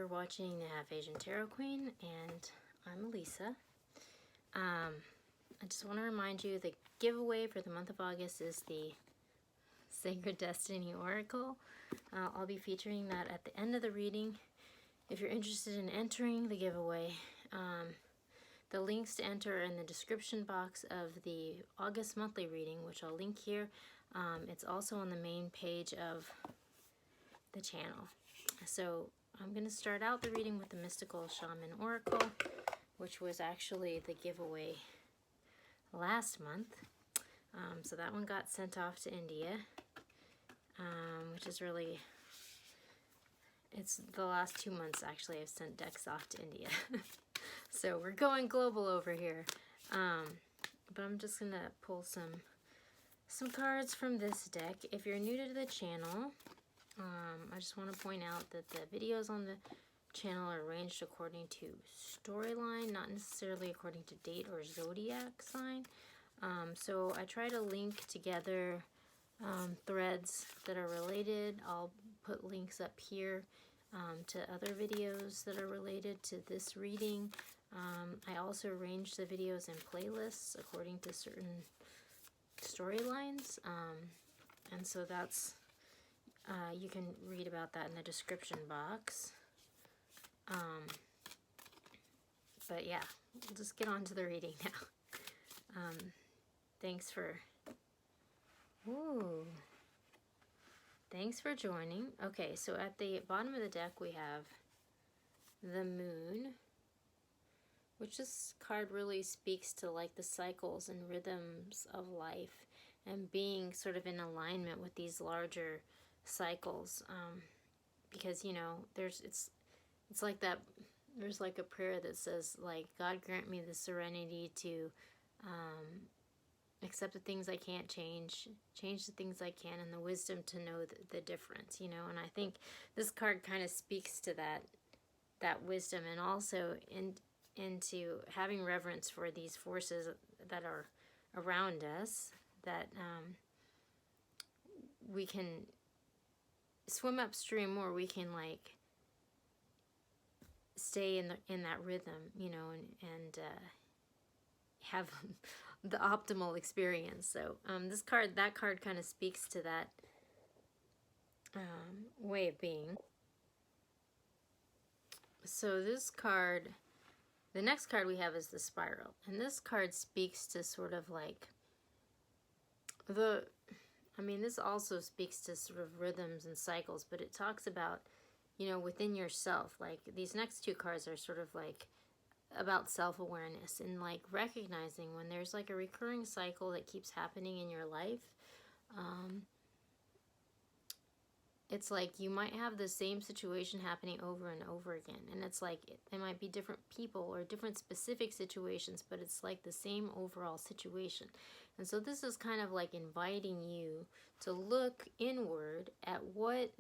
You're watching the Half Asian Tarot Queen, and I'm Elisa. I just want to remind you the giveaway for the month of August is the Sacred Destiny Oracle. I'll be featuring that at the end of the reading. If you're interested in entering the giveaway, the links to enter are in the description box of the August monthly reading, which I'll link here. It's also on the main page of the channel. So I'm going to start out the reading with the Mystical Shaman Oracle, which was actually the giveaway last month. So that one got sent off to India, which is really, it's the last 2 months actually I've sent decks off to India. So we're going global over here. But I'm just going to pull some cards from this deck. If you're new to the channel, I just want to point out that the videos on the channel are arranged according to storyline, not necessarily according to date or zodiac sign. So I try to link together threads that are related. I'll put links up here to other videos that are related to this reading. I also arrange the videos in playlists according to certain storylines. And so that's, you can read about that in the description box. But yeah, we'll just get on to the reading now. Thanks for joining. Okay, so at the bottom of the deck we have the Moon, which this card really speaks to like the cycles and rhythms of life and being sort of in alignment with these larger cycles, because, you know, it's like that, there's like a prayer that says like, God grant me the serenity to accept the things I can't change the things I can, and the wisdom to know the difference, you know. And I think this card kind of speaks to that wisdom, and also into having reverence for these forces that are around us, that we can swim upstream, or we can like stay in that rhythm, you know, and have the optimal experience. So that card kind of speaks to that way of being. So this card, the next card we have is the Spiral, and this card speaks to sort of like this also speaks to sort of rhythms and cycles, but it talks about, you know, within yourself. Like these next two cards are sort of like about self-awareness and like recognizing when there's like a recurring cycle that keeps happening in your life. It's like you might have the same situation happening over and over again, and it's like it might be different people or different specific situations, but it's like the same overall situation. And so this is kind of like inviting you to look inward at what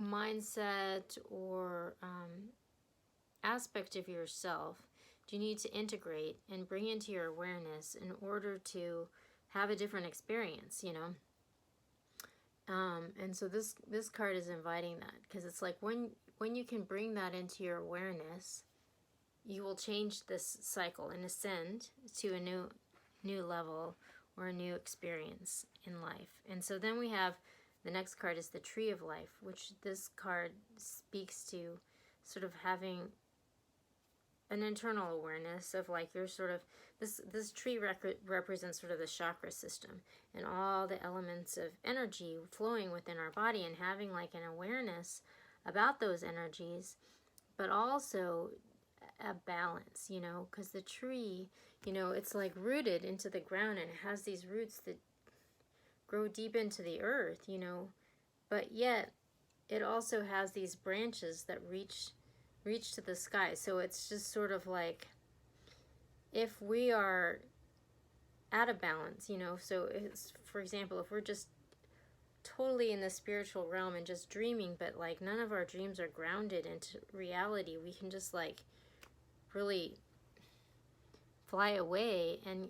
mindset or aspect of yourself do you need to integrate and bring into your awareness in order to have a different experience, you know. And so this card is inviting that, because it's like when you can bring that into your awareness, you will change this cycle and ascend to a new level or a new experience in life. And so then we have the next card is the Tree of Life, which this card speaks to sort of having an internal awareness of like you're sort of, this tree represents sort of the chakra system and all the elements of energy flowing within our body, and having like an awareness about those energies, but also a balance, you know, because the tree, you know, it's like rooted into the ground and it has these roots that grow deep into the earth, you know, but yet it also has these branches that reach to the sky. So it's just sort of like, if we are out of balance, you know, so it's, for example, if we're just totally in the spiritual realm and just dreaming, but like none of our dreams are grounded into reality, we can just like really fly away and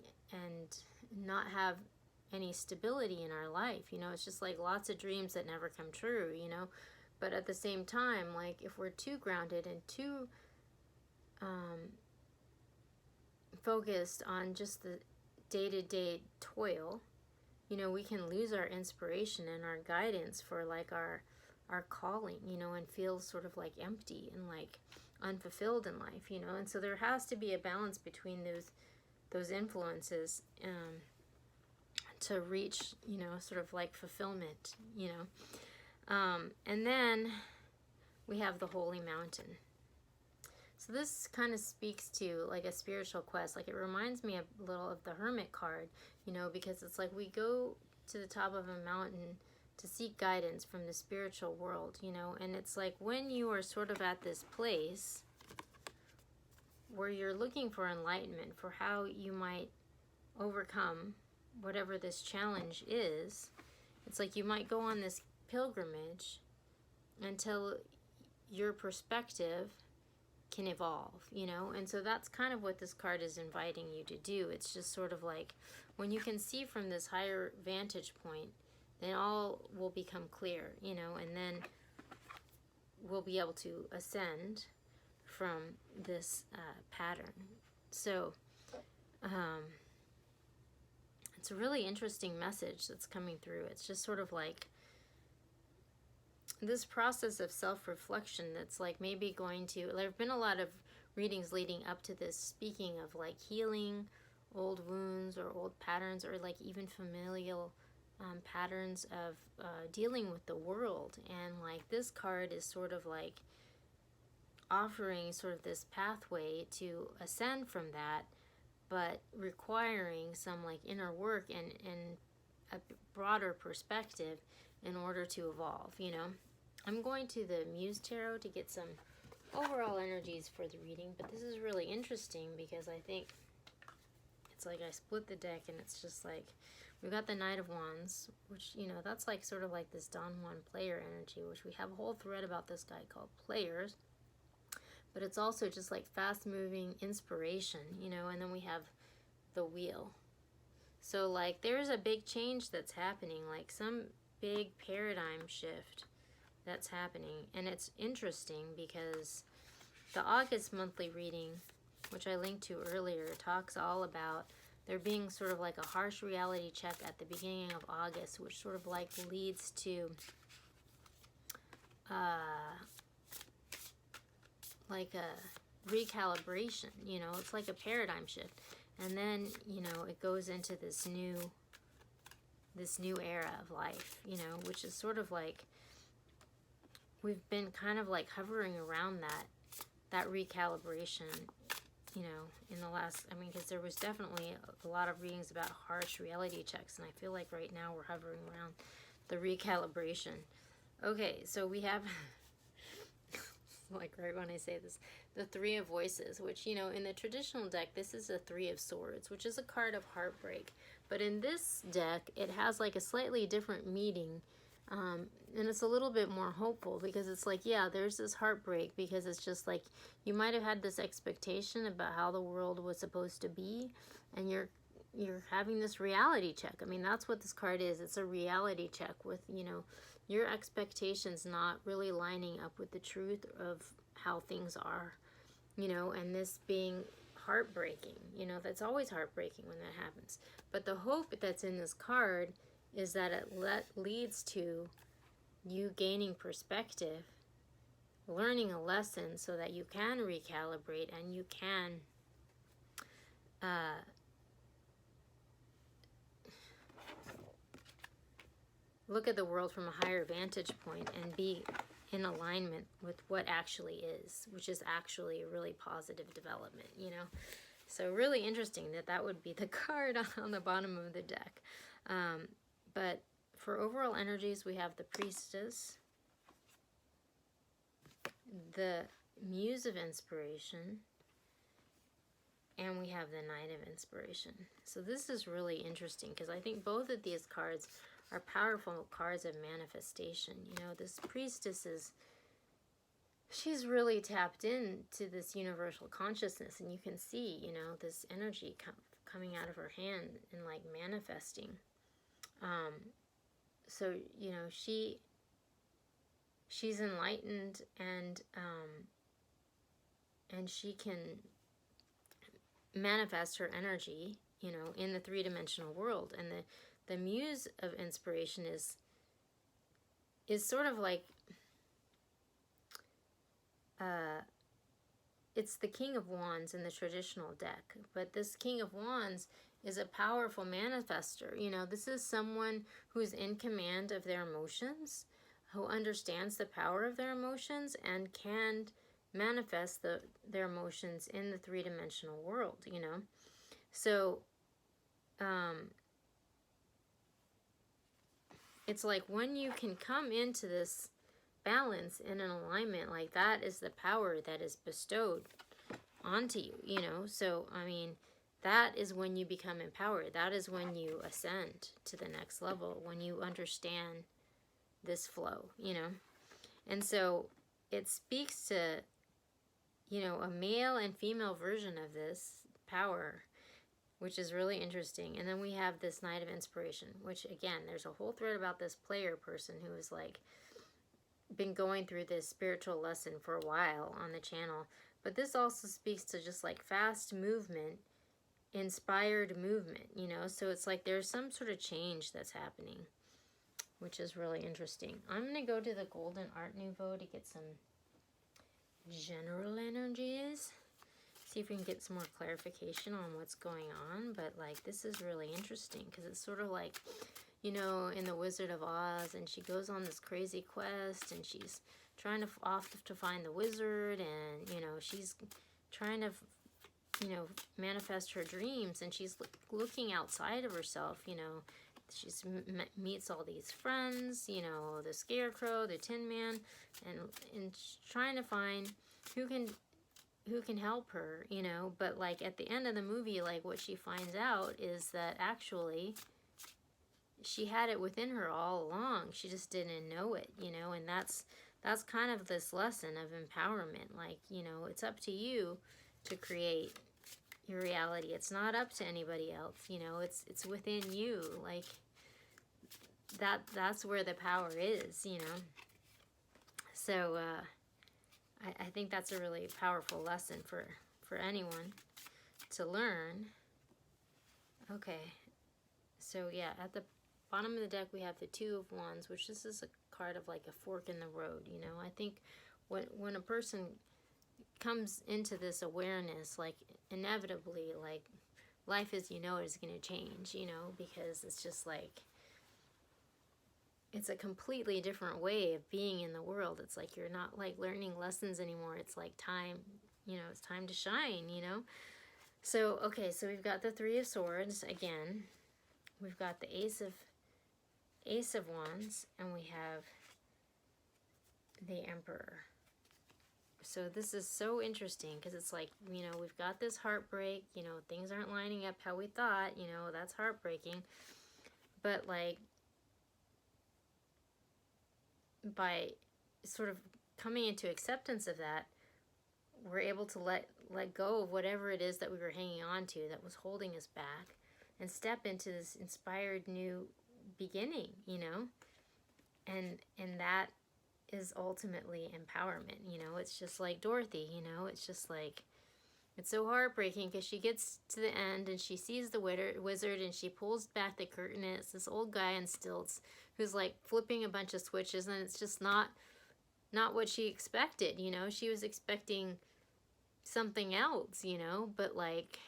not have any stability in our life, you know. It's just like lots of dreams that never come true, you know. But at the same time, like if we're too grounded and too focused on just the day-to-day toil, you know, we can lose our inspiration and our guidance for like our calling, you know, and feel sort of like empty and like unfulfilled in life, you know. And so there has to be a balance between those influences to reach, you know, sort of like fulfillment, you know. And then we have the Holy Mountain. So this kind of speaks to like a spiritual quest. Like it reminds me a little of the Hermit card, you know, because it's like we go to the top of a mountain to seek guidance from the spiritual world, you know. And it's like when you are sort of at this place where you're looking for enlightenment, for how you might overcome whatever this challenge is, it's like you might go on this pilgrimage until your perspective can evolve, you know. And so that's kind of what this card is inviting you to do. It's just sort of like when you can see from this higher vantage point, then all will become clear, you know, and then we'll be able to ascend from this pattern. So it's a really interesting message that's coming through. It's just sort of like this process of self-reflection that's like maybe going to, there have been a lot of readings leading up to this speaking of like healing old wounds or old patterns, or like even familial patterns of dealing with the world. And like this card is sort of like offering sort of this pathway to ascend from that, but requiring some like inner work and a broader perspective in order to evolve, you know. I'm going to the Muse Tarot to get some overall energies for the reading, but this is really interesting because I think it's like I split the deck and it's just like we've got the Knight of Wands, which, you know, that's like sort of like this Don Juan player energy, which we have a whole thread about this guy called Players, but it's also just like fast-moving inspiration, you know. And then we have the Wheel. So like there's a big change that's happening, like some big paradigm shift that's happening. And it's interesting because the August monthly reading, which I linked to earlier, talks all about there being sort of like a harsh reality check at the beginning of August, which sort of like leads to like a recalibration, you know. It's like a paradigm shift. And then, you know, it goes into this new era of life, you know, which is sort of like we've been kind of like hovering around that recalibration, you know, in the last, I mean, because there was definitely a lot of readings about harsh reality checks, and I feel like right now we're hovering around the recalibration. Okay, so we have like right when I say this, the Three of Voices, which, you know, in the traditional deck, this is a Three of Swords, which is a card of heartbreak. But in this deck, it has like a slightly different meaning, and it's a little bit more hopeful because it's like, yeah, there's this heartbreak because it's just like you might have had this expectation about how the world was supposed to be, and you're having this reality check. I mean, that's what this card is. It's a reality check with, you know, your expectations not really lining up with the truth of how things are, you know, and this being heartbreaking, you know. That's always heartbreaking when that happens. But the hope that's in this card is that it leads to you gaining perspective, learning a lesson so that you can recalibrate and you can look at the world from a higher vantage point and be in alignment with what actually is, which is actually a really positive development, you know. So really interesting that would be the card on the bottom of the deck. But for overall energies, we have the Priestess, the Muse of Inspiration, and we have the Knight of Inspiration. So this is really interesting because I think both of these cards are powerful cards of manifestation. You know, this Priestess she's really tapped into this universal consciousness, and you can see, you know, this energy coming out of her hand and like manifesting. So, you know, she she's enlightened, and she can manifest her energy, you know, in the three-dimensional world. And the muse of inspiration is sort of like, it's the King of Wands in the traditional deck, but this King of Wands is a powerful manifester. You know, this is someone who's in command of their emotions, who understands the power of their emotions and can manifest their emotions in the three-dimensional world, you know. So it's like when you can come into this balance in an alignment, like that is the power that is bestowed onto you, you know. So I mean, that is when you become empowered. That is when you ascend to the next level, when you understand this flow, you know. And so it speaks to, you know, a male and female version of this power, which is really interesting. And then we have this Knight of Inspiration, which again, there's a whole thread about this player person who is like been going through this spiritual lesson for a while on the channel. But this also speaks to just like fast movement, inspired movement, you know. So it's like there's some sort of change that's happening, which is really interesting. I'm going to go to the Golden Art Nouveau to get some general energies. See if we can get some more clarification on what's going on. But like, this is really interesting because it's sort of like, you know, in the Wizard of Oz, and she goes on this crazy quest, and she's trying to find the wizard, and, you know, she's trying to, you know, manifest her dreams, and she's looking outside of herself, you know. She's meets all these friends, you know, the Scarecrow, the Tin Man, and trying to find who can help her, you know. But like at the end of the movie, like what she finds out is that actually she had it within her all along. She just didn't know it, you know. And that's kind of this lesson of empowerment. Like, you know, it's up to you to create your reality. It's not up to anybody else, you know. It's within you. Like that's where the power is, you know. So I think that's a really powerful lesson for anyone to learn. Okay, so yeah, at the bottom of the deck we have the Two of Wands, which this is a card of like a fork in the road, you know. I think when a person comes into this awareness, like inevitably, like life as you know it is going to change, you know, because it's just like, it's a completely different way of being in the world. It's like you're not like learning lessons anymore. It's like time, you know, it's time to shine, you know. So, okay, so we've got the Three of Swords again. We've got the Ace of Wands, and we have the Emperor. So this is so interesting because it's like, you know, we've got this heartbreak, you know, things aren't lining up how we thought, you know, that's heartbreaking. But like, by sort of coming into acceptance of that, we're able to let go of whatever it is that we were hanging on to that was holding us back, and step into this inspired new beginning, you know. And that is ultimately empowerment, you know. It's just like Dorothy, you know. It's just like, it's so heartbreaking because she gets to the end and she sees the wizard, and she pulls back the curtain, and it's this old guy on stilts who's like flipping a bunch of switches, and it's just not what she expected, you know. She was expecting something else, you know, but like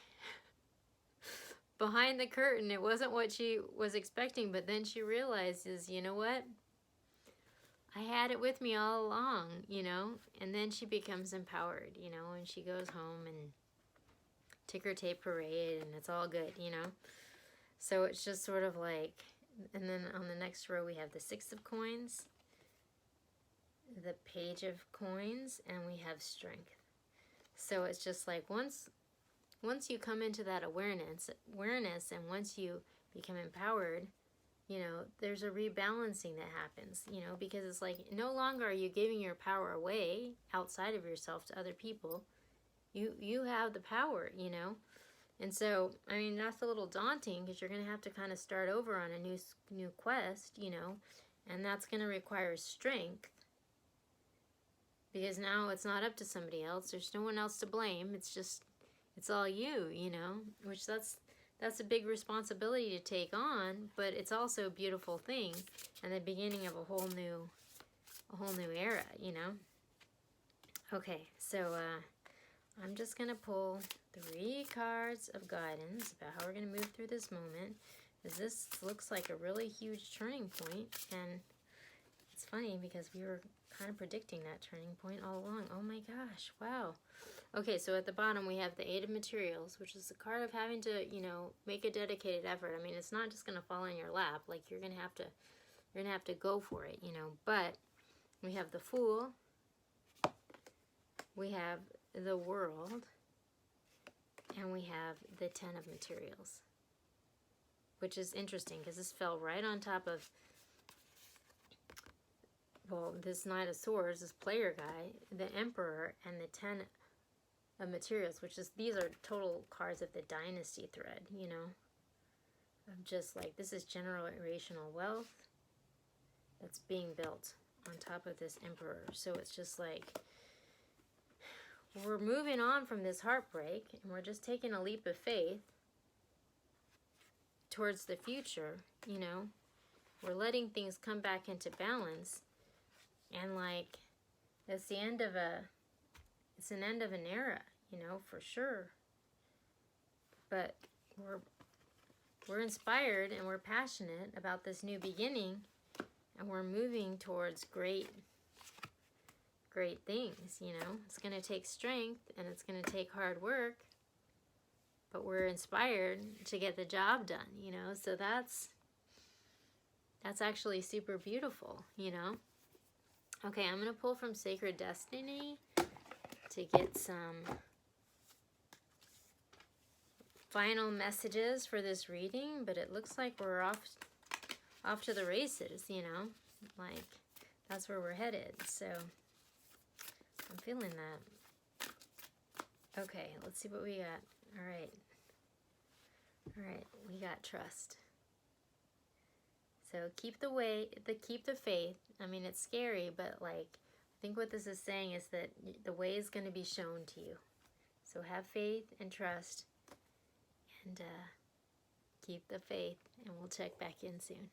behind the curtain it wasn't what she was expecting. But then she realizes, you know what, I had it with me all along, you know. And then she becomes empowered, you know, and she goes home and ticker tape parade, and it's all good, you know. So it's just sort of like, and then on the next row we have the Six of Coins, the Page of Coins, and we have Strength. So it's just like once you come into that awareness, and once you become empowered, you know, there's a rebalancing that happens, you know, because it's like no longer are you giving your power away outside of yourself to other people. You have the power, you know. And so, I mean, that's a little daunting because you're going to have to kind of start over on a new quest, you know, and that's going to require strength, Because now it's not up to somebody else. There's no one else to blame. It's all you, you know, which that's a big responsibility to take on, but it's also a beautiful thing and the beginning of a whole new era, you know. Okay, so I'm just going to pull 3 cards of guidance about how we're going to move through this moment. Because this looks like a really huge turning point, and it's funny because we were kind of predicting that turning point all along. Oh my gosh, wow. Okay, so at the bottom we have the 8 of materials, which is the card of having to, you know, make a dedicated effort. I mean, it's not just going to fall in your lap. Like, you're going to have to go for it, you know. But we have the Fool, we have the World, and we have the 10 of materials, which is interesting because this fell right on top of, well, this Knight of Swords, this player guy, the Emperor, and the 10 of materials, which is, these are total cards of the Dynasty Thread, you know. I'm just like, this is generational wealth that's being built on top of this Emperor. So it's just like, we're moving on from this heartbreak, and we're just taking a leap of faith towards the future, you know. We're letting things come back into balance, and like, it's the end of it's an end of an era, you know, for sure. But we're inspired and we're passionate about this new beginning, and we're moving towards great things, you know. It's going to take strength and it's going to take hard work, but we're inspired to get the job done, you know. So that's actually super beautiful, you know. Okay, I'm going to pull from Sacred Destiny to get some final messages for this reading, but it looks like we're off to the races, you know. Like, that's where we're headed. So I'm feeling that. Okay, let's see what we got. All right, we got trust. So keep the faith. I mean, it's scary, but like, I think what this is saying is that the way is going to be shown to you. So have faith and trust, and keep the faith, and we'll check back in soon.